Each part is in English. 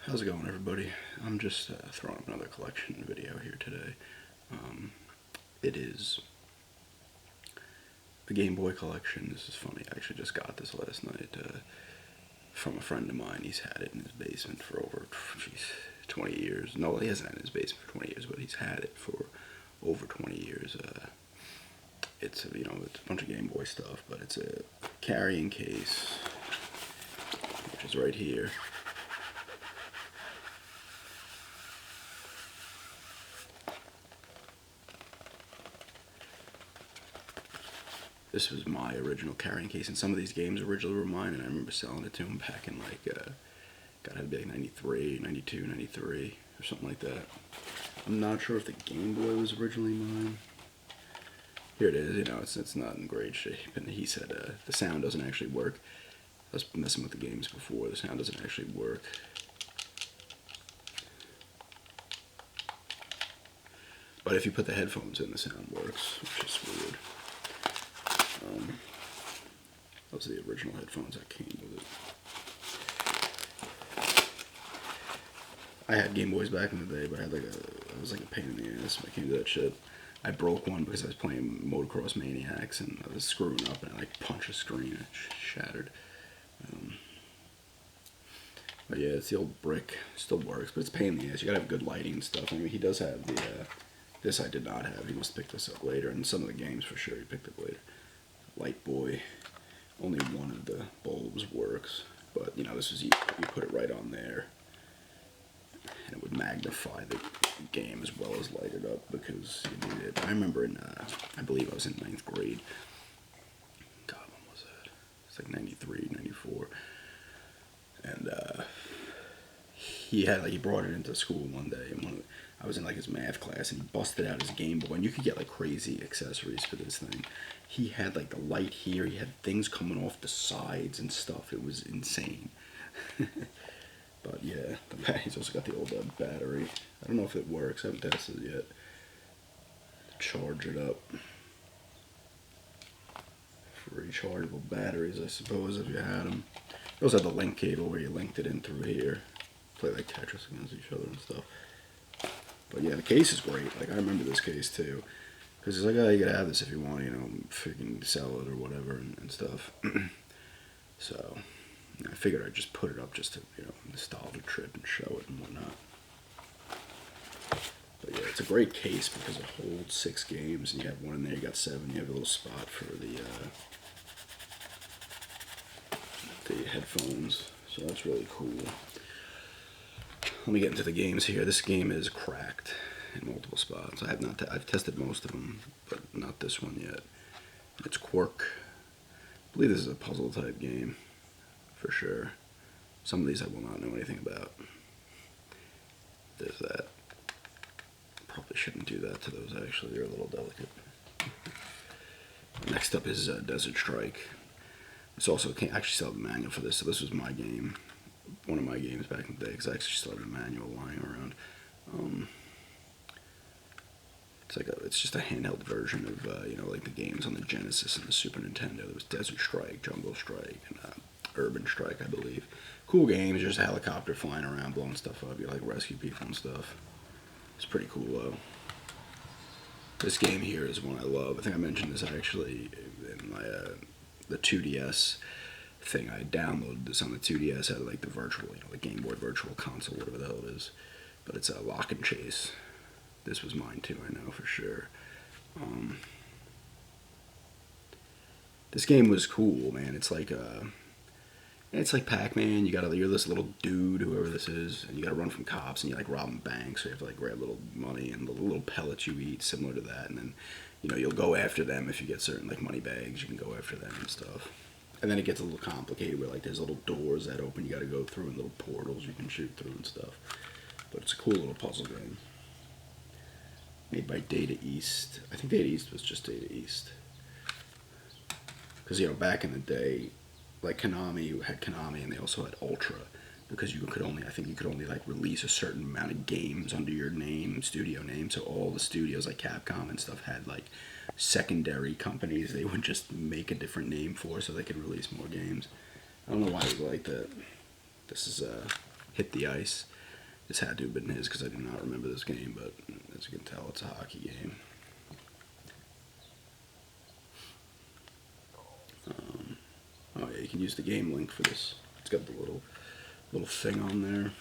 How's it going, everybody? I'm just throwing up another collection video here today. It is the Game Boy collection. This is funny. I actually just got this last night from a friend of mine. He's had it in his basement for over 20 years. No, he hasn't had it in his basement for 20 years, but he's had it for over 20 years. It's it's a bunch of Game Boy stuff, but it's a carrying case, which is right here. This was my original carrying case, and some of these games originally were mine, and I remember selling it to him back in gotta be like 93, 92, 93, or something like that. I'm not sure if the Game Boy was originally mine. Here it is. It's not in great shape, and he said the sound doesn't actually work. I was messing with the games before. The sound doesn't actually work. But if you put the headphones in, the sound works, which is weird. Those are the original headphones that came with it. I had Game Boys back in the day, but I was like a pain in the ass when it came to that shit. I broke one because I was playing Motocross Maniacs and I was screwing up and I punched a screen and it shattered. But yeah, it's the old brick. Still works, but it's a pain in the ass. You gotta have good lighting and stuff. I mean, he does have the. This I did not have. He must have picked this up later, and some of the games for sure he picked up later. Light Boy. Only one of the bulbs works, but this was you put it right on there, and it would magnify the game as well as light it up because you need it. I remember I believe I was in 9th grade. God, when was that? It's like 93, 94. And he brought it into school one day, and I was in his math class, and he busted out his Game Boy, and you could get crazy accessories for this thing. He had the light here, he had things coming off the sides and stuff. It was insane. But yeah, he's also got the old battery. I don't know if it works. I haven't tested it yet. Charge it up. For rechargeable batteries, I suppose, if you had them. You also had the link cable where you linked it in through here. Play Tetris against each other and stuff. But yeah, the case is great. I remember this case too. Because it's oh, you gotta have this if you want, freaking sell it or whatever and stuff. So, I figured I'd just put it up just to, nostalgia trip and show it and whatnot. But yeah, it's a great case because it holds 6 games, and you have one in there, you got 7, you have a little spot for the headphones. So that's really cool. Let me get into the games here. This game is cracked in multiple spots. I've tested most of them, but not this one yet. It's Quirk. I believe this is a puzzle type game, for sure. Some of these I will not know anything about. There's that. Probably shouldn't do that to those, actually. They're a little delicate. Next up is Desert Strike. This also can't actually sell the manual for this, so this was my game. One of my games back in the day, because I actually still have a manual lying around. It's just a handheld version of the games on the Genesis and the Super Nintendo. There was Desert Strike, Jungle Strike, and Urban Strike, I believe. Cool games, just a helicopter flying around, blowing stuff up. You rescue people and stuff. It's pretty cool though. This game here is one I love. I think I mentioned this actually in my the 2DS thing. I downloaded this on the 2DS out of the virtual, the Game Boy Virtual Console, whatever the hell it is. But it's a Lock and Chase. This was mine too, I know for sure. This game was cool, man. It's like Pac-Man. You're this little dude, whoever this is, and you gotta run from cops, and you robbing banks, so you have to grab little money and the little pellets you eat, similar to that, and then you'll go after them if you get certain money bags. You can go after them and stuff. And then it gets a little complicated where there's little doors that open you gotta go through and little portals you can shoot through and stuff. But it's a cool little puzzle game. Made by Data East. I think Data East was just Data East. Because, back in the day, Konami had Konami and they also had Ultra. Because you could only release a certain amount of games under your name, studio name. So all the studios like Capcom and stuff had secondary companies they would just make a different name for so they could release more games. I don't know why it was like that. This is hit the ice. This had to have been his because I do not remember this game, but as you can tell, it's a hockey game. Oh yeah, you can use the game link for this. It's got the little thing on there.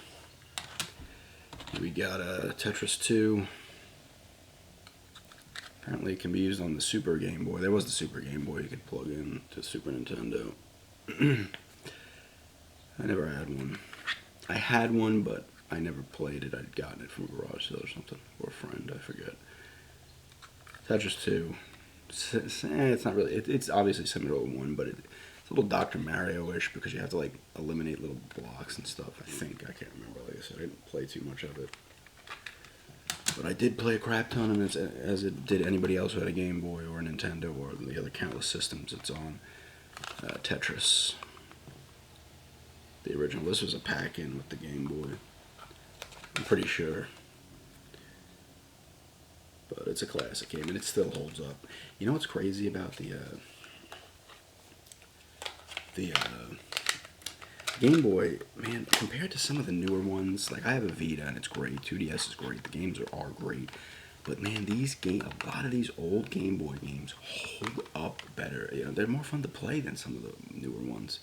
We got Tetris 2. Apparently it can be used on the Super Game Boy. There was the Super Game Boy you could plug in to Super Nintendo. I never had one. I had one, but I never played it. I'd gotten it from a garage sale or something, or a friend, I forget. Tetris 2. It's not really. It's obviously similar to 1, but it's a little Dr. Mario-ish because you have to like eliminate little blocks and stuff. I think I can't remember. Like I said, I didn't play too much of it, but I did play a crap ton, and as it did anybody else who had a Game Boy or a Nintendo or the other countless systems it's on. Tetris, the original. This was a pack-in with the Game Boy. I'm pretty sure. But it's a classic game, and it still holds up. You know what's crazy about the Game Boy, man, compared to some of the newer ones, like I have a Vita, and it's great. 2DS is great. The games are great. But man, a lot of these old Game Boy games hold up better. You know, they're more fun to play than some of the newer ones.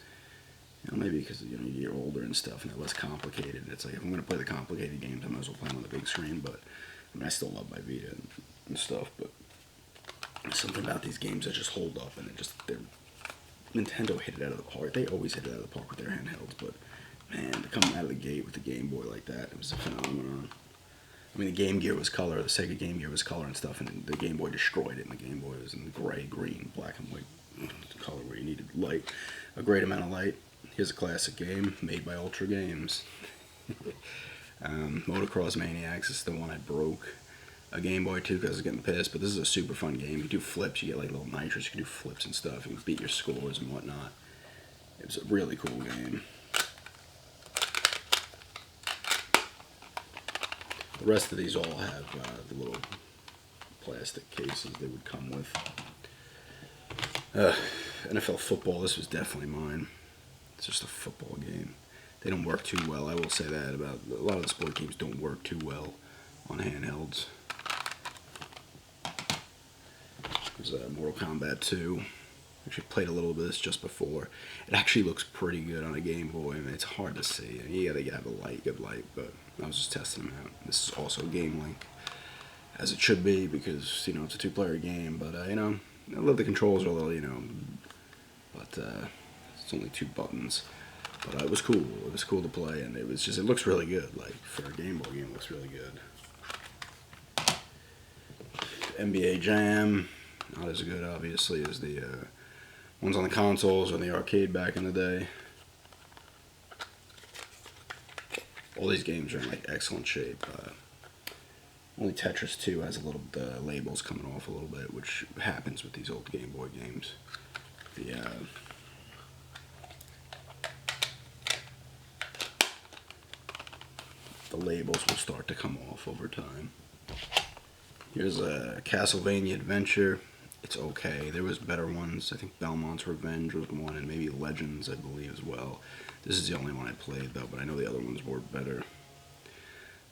You know, maybe because you get older and stuff, and they're less complicated. It's like if I'm gonna play the complicated games, I might as well play them on the big screen. But I mean, I still love my Vita and stuff. But there's something about these games that just hold up, and Nintendo hit it out of the park. They always hit it out of the park with their handhelds. But man, to come out of the gate with the Game Boy like that, it was a phenomenon. I mean, the Game Gear was color, the Sega Game Gear was color and stuff, and the Game Boy destroyed it. And the Game Boy was in the gray, green, black and white color where you needed light, a great amount of light. Here's a classic game made by Ultra Games. Motocross Maniacs is the one I broke. A Game Boy too because I was getting pissed, but this is a super fun game. You do flips, you get like little nitrous, you can do flips and stuff, you can beat your scores and whatnot. It's a really cool game. The rest of these all have the little plastic cases they would come with. NFL football, this was definitely mine. It's just a football game. They don't work too well, I will say that about a lot of the sport games don't work too well on handhelds. There's Mortal Kombat 2. Actually played a little bit of this just before. It actually looks pretty good on a Game Boy. I mean, it's hard to see. You gotta have a good light, but I was just testing them out. This is also a game link, as it should be, because it's a 2-player game. But I love the controls are a little, but it's only 2 buttons. But it was cool. It was cool to play, and it looks really good. Like for a Game Boy game, it looks really good. NBA Jam, not as good obviously as the ones on the consoles or the arcade back in the day. All these games are in like excellent shape. Only Tetris 2 has a little labels coming off a little bit, which happens with these old Game Boy games. The labels will start to come off over time. Here's a Castlevania Adventure. It's okay. There was better ones. I think Belmont's Revenge was one, and maybe Legends, I believe, as well. This is the only one I played, though, but I know the other ones were better.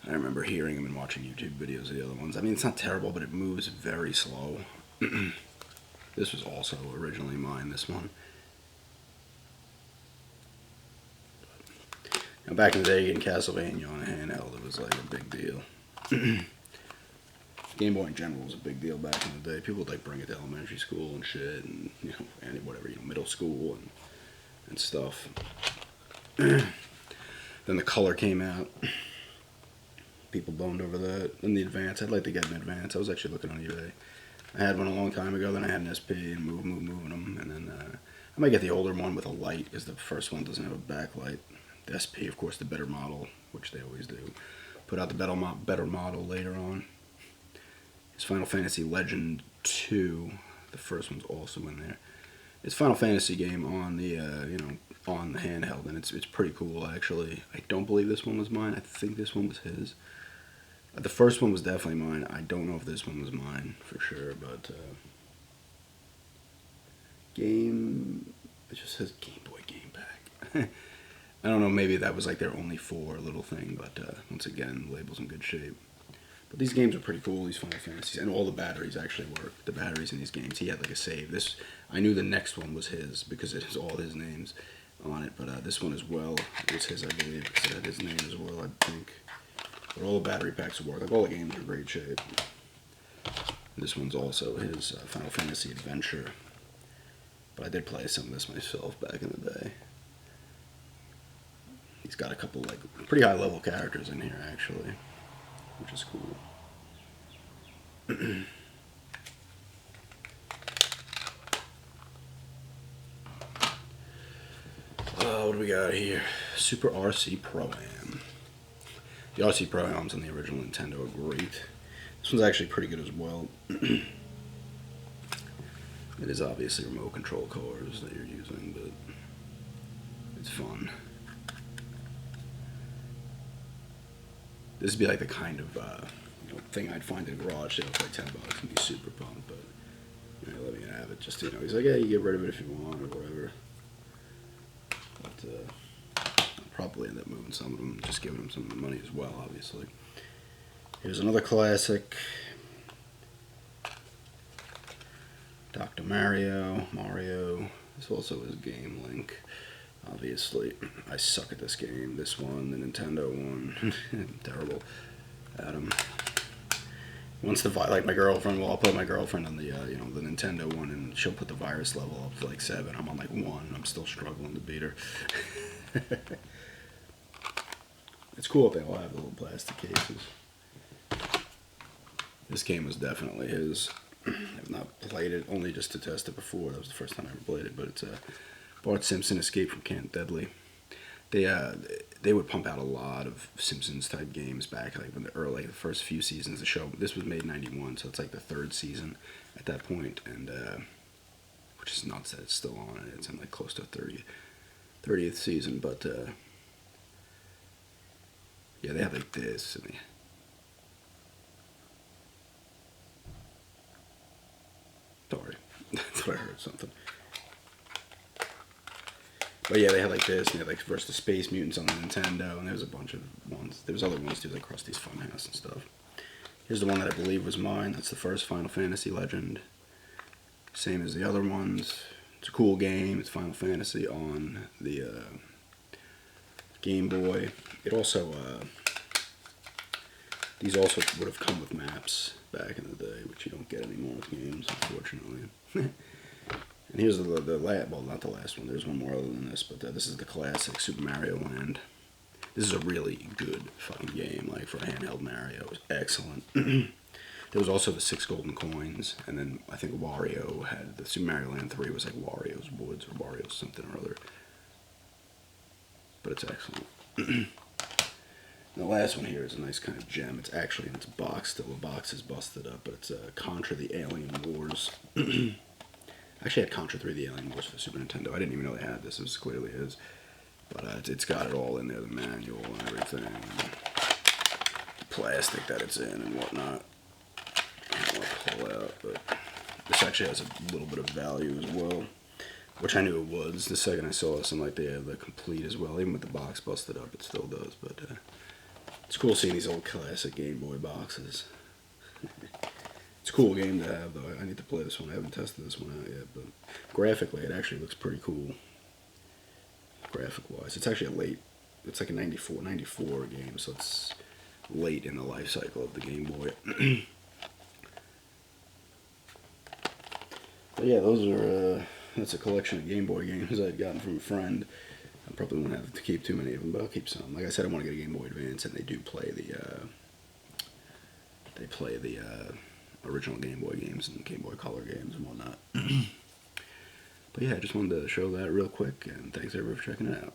I remember hearing them and watching YouTube videos of the other ones. I mean, it's not terrible, but it moves very slow. This was also originally mine, this one. Now, back in the day, getting Castlevania on a handheld, it was like a big deal. Game Boy in general was a big deal back in the day. People would like bring it to elementary school and shit, and middle school and stuff. Then the color came out. People boned over that. Then the Advance. I'd like to get an Advance. I was actually looking on eBay. I had one a long time ago. Then I had an SP and moving them. And then I might get the older one with a light, because the first one doesn't have a backlight. The SP, of course, the better model, which they always do. Put out the better model later on. It's Final Fantasy Legend 2. The first one's also in there. It's Final Fantasy game on the on the handheld, and it's pretty cool actually. I don't believe this one was mine. I think this one was his. The first one was definitely mine. I don't know if this one was mine for sure, but it just says Game Boy Game Pack. I don't know, maybe that was like their only 4 little thing, but once again, the label's in good shape. But these games are pretty cool, these Final Fantasies, and all the batteries actually work. The batteries in these games, he had like a save. This, I knew the next one was his because it has all his names on it, but this one as well was his, I believe, because it had his name as well, I think. But all the battery packs work, like all the games are in great shape. This one's also his Final Fantasy Adventure, but I did play some of this myself back in the day. He's got a couple like pretty high level characters in here actually, which is cool. What do we got here? Super RC Pro-Am. The RC Pro-Ams on the original Nintendo are great. This one's actually pretty good as well. It is obviously remote control cars that you're using, but it's fun. This would be like the kind of thing I'd find in a garage sale for like $10 and be super pumped, but let me have it. Just he's like, yeah, you get rid of it if you want or whatever. But I'll probably end up moving some of them, just giving them some of the money as well, obviously. Here's another classic. Dr. Mario. This also is Game Link. Obviously, I suck at this game. This one, the Nintendo one, terrible. Adam. Once the like my girlfriend, well, I'll put my girlfriend on the the Nintendo one, and she'll put the virus level up to like 7. I'm on like 1. I'm still struggling to beat her. It's cool if they all have the little plastic cases. This game was definitely his. I've not played it, only just to test it before. That was the first time I ever played it, but it's Bart Simpson Escape from Camp Deadly. They would pump out a lot of Simpsons type games back like when the first few seasons of the show. This was made in '91, so it's like the 3rd season at that point, and which is nuts that it's still on. It's in like close to 30th season, but yeah, they have like this and sorry, that's what I heard something. But yeah, they had like this, and they had like versus the Space Mutants on the Nintendo, and there was a bunch of ones. There was other ones too, like Krusty's Funhouse and stuff. Here's the one that I believe was mine. That's the first Final Fantasy Legend. Same as the other ones. It's a cool game. It's Final Fantasy on the Game Boy. It also, these also would have come with maps back in the day, which you don't get anymore with games, unfortunately. And here's the last, well, not the last one. There's one more other than this, but this is the classic Super Mario Land. This is a really good fucking game, like for a handheld Mario. It was excellent. There was also the 6 golden coins, and then I think Wario had the Super Mario Land 3 was like Wario's Woods or Wario's something or other. But it's excellent. The last one here is a nice kind of gem. It's actually in its box still. The box is busted up, but it's Contra the Alien Wars. I actually had Contra 3 the Alien Wars for Super Nintendo. I didn't even know they had this. It was clearly his. But it's got it all in there, the manual and everything. And the plastic that it's in and whatnot. I don't want to pull out, but this actually has a little bit of value as well. Which I knew it was the second I saw this, and like they have the complete as well. Even with the box busted up, it still does. But it's cool seeing these old classic Game Boy boxes. It's a cool game to have, though. I need to play this one. I haven't tested this one out yet, but graphically, it actually looks pretty cool. Graphic-wise, it's actually it's like a 94 game, so it's late in the life cycle of the Game Boy. But yeah, those are that's a collection of Game Boy games I'd gotten from a friend. I probably won't have to keep too many of them, but I'll keep some. Like I said, I want to get a Game Boy Advance, and they do play the original Game Boy games and Game Boy Color games and whatnot. But yeah, I just wanted to show that real quick, and thanks everybody for checking it out.